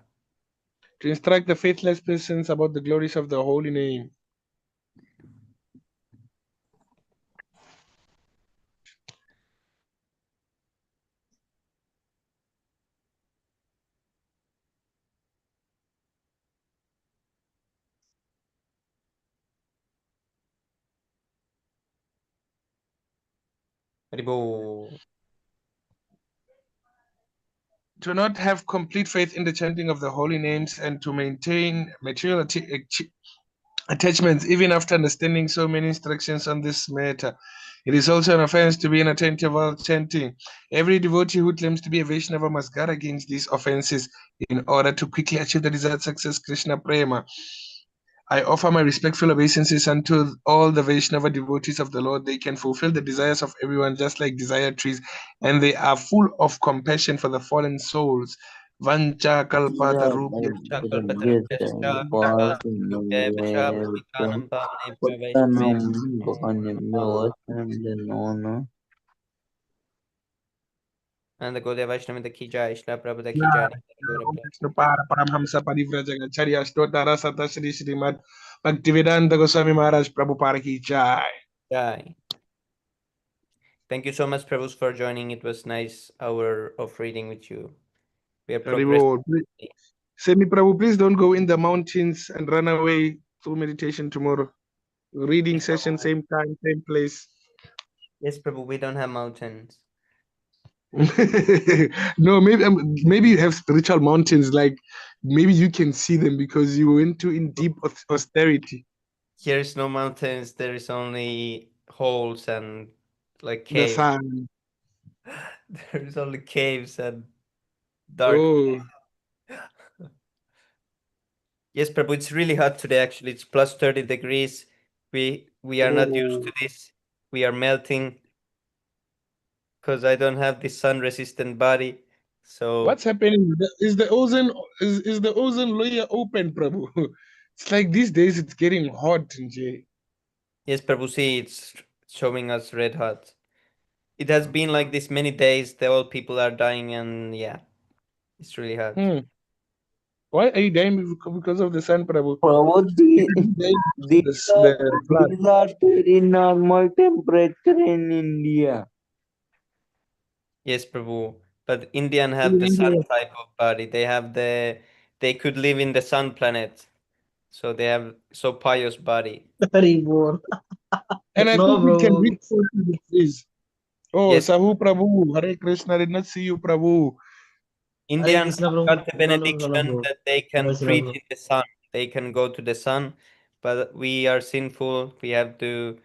To instruct the faithless persons about the glories of the holy name. Haribo. To not have complete faith in the chanting of the holy names and to maintain material attachments even after understanding so many instructions on this matter. It is also an offense to be inattentive while chanting. Every devotee who claims to be a Vaishnava must guard against these offenses in order to quickly achieve the desired success, Krishna Prema. I offer my respectful obeisances unto all the Vaishnava devotees of the Lord. They can fulfill the desires of everyone just like desire trees, and they are full of compassion for the fallen souls. Vancha kalpatarubhya And the Gaudiya Vaishnava ki jai, Shila Prabhupada ki jai. Vishnupara Paramhamsa Parivrajagacharya Stotara Sata Shri Śrīmad Bhaktivedanta Goswami Maharaj Prabhupada ki jai. Jai. Thank you so much, Prabhus, for joining. It was nice hour of reading with you. We are progressing. Semi Prabhu, please don't go in the mountains and run away through meditation tomorrow. Reading Yes, session, Prabhu. same time, same place. Yes, Prabhu, we don't have mountains. No, maybe you have spiritual mountains, like maybe you can see them because you went in deep austerity. Here is no mountains. There is only holes and like The caves. sun. There is only caves and dark. Oh, Yes, Prabhu, it's really hot today. Actually, it's plus 30 degrees. We are not used to this. We are melting because I don't have this sun-resistant body. So what's happening? Is the ozone layer open, Prabhu? It's like these days it's getting hot, Jay. yes, Prabhu, see, it's showing us red hot. It has been like this many days. The old people are dying, and yeah, it's really hot. Why are you dying because of the sun, Prabhu? Prabhu, these are very normal temperature in India. Yes, Prabhu. But Indian have the sun type of body. They could live in the sun planet. So they have so pious body. And I think we can reach to the trees. Oh, Yes. Sahu Prabhu, Hare Krishna, did not see you, Prabhu. Indians got the benediction that they can preach in the sun. They can go to the sun, but we are sinful. We have to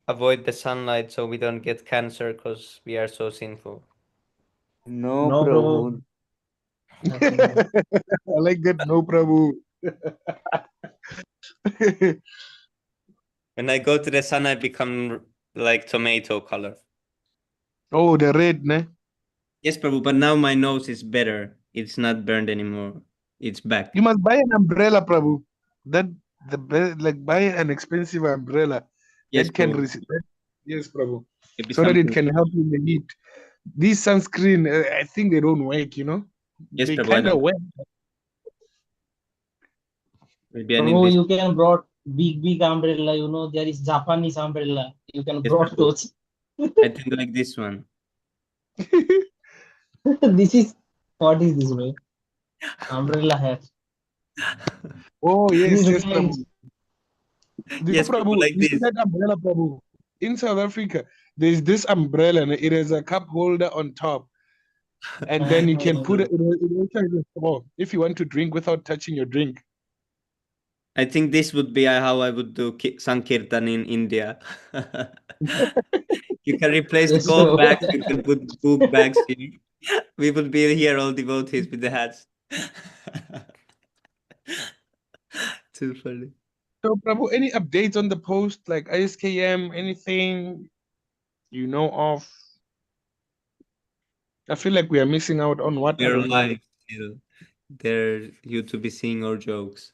avoid the sunlight so we don't get cancer because we are so sinful. No, Prabhu. I like that, no Prabhu. When I go to the sun, I become like tomato color. Oh, the red, ne? Yes, Prabhu, but now my nose is better. It's not burned anymore. It's back. You must buy an umbrella, Prabhu. Like buy an expensive umbrella. Yes, that can Prabhu. resist. Yes, Prabhu. Maybe So that it something. can help in the heat. These sunscreen, I think they don't work, you know? Yes, They Prabhu, kind of work. Maybe I need Prabhu, this. you can brought big umbrella, you know, there is Japanese umbrella. You can Yes, brought Prabhu. those. I think like this one. This is, what is this way? Umbrella hat. Oh, yes, This is yes, right. Prabhu. Yes, Prabhu, like you see this. that umbrella, Prabhu? In South Africa, there's this umbrella and it has a cup holder on top. And then you can put it inside the straw if you want to drink without touching your drink. I think this would be how I would do Sankirtan in India. You can replace Yes, gold Prabhu. bags, you can put book bags here. We would be here all devotees with the hats. Too funny. So, Prabhu, any updates on the post, like ISKM, anything you know of? I feel like we are missing out on what I We're don't know. live still. There you to be seeing our jokes.